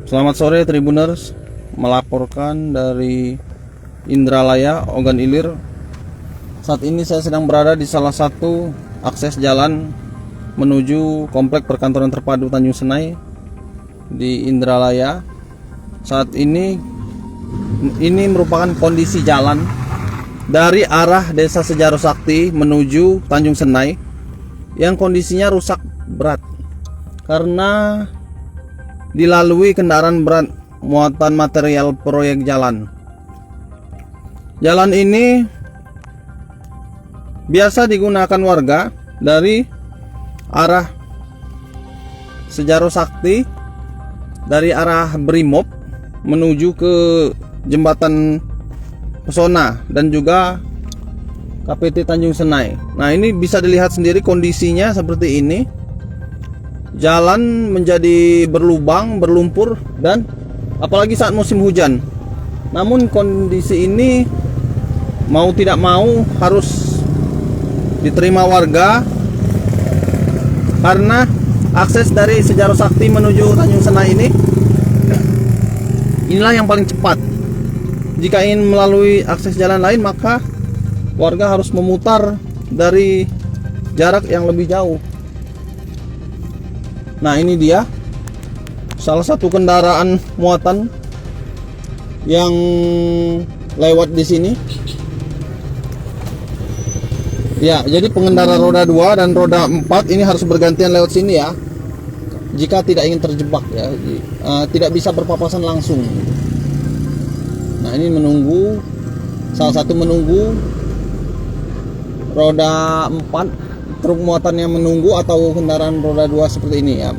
Selamat sore Tribuners, melaporkan dari Indralaya, Ogan Ilir. Saat ini saya sedang berada di salah satu akses jalan menuju Komplek Perkantoran Terpadu Tanjung Senai di Indralaya. Saat ini merupakan kondisi jalan dari arah Desa Sejaroh Sakti menuju Tanjung Senai yang kondisinya rusak berat karena dilalui kendaraan berat muatan material proyek jalan. Jalan ini biasa digunakan warga dari arah Sejaroh Sakti, dari arah Brimob menuju ke Jembatan Pesona dan juga KPT Tanjung Senai. Nah, ini bisa dilihat sendiri kondisinya seperti ini. Jalan menjadi berlubang, berlumpur, dan apalagi saat musim hujan. Namun kondisi ini mau tidak mau harus diterima warga karena akses dari Sejaroh Sakti menuju Tanjung Senai inilah yang paling cepat. Jika ingin melalui akses jalan lain, maka warga harus memutar dari jarak yang lebih jauh. Nah, ini dia salah satu kendaraan muatan yang lewat di sini. Ya, jadi pengendara roda 2 dan roda 4 ini harus bergantian lewat sini ya. Jika tidak ingin terjebak ya, tidak bisa berpapasan langsung. Nah, ini menunggu, salah satu menunggu roda 4 truk muatan yang menunggu atau kendaraan roda 2 seperti ini ya.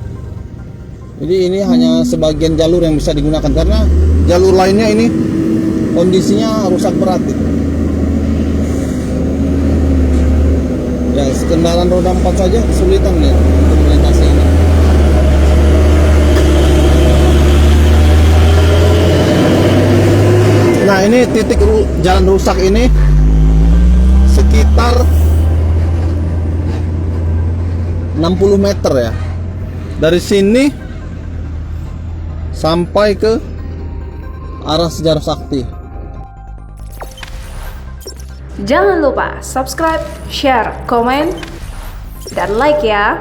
Jadi ini hanya sebagian jalur yang bisa digunakan karena jalur lainnya ini kondisinya rusak berat. Ya, kendaraan roda 4 saja kesulitan ya untuk melintasi ini. Nah, ini titik jalan rusak ini sekitar 60 meter ya. Dari sini sampai ke arah Sejaroh Sakti. Jangan lupa subscribe, share, komen, dan like ya.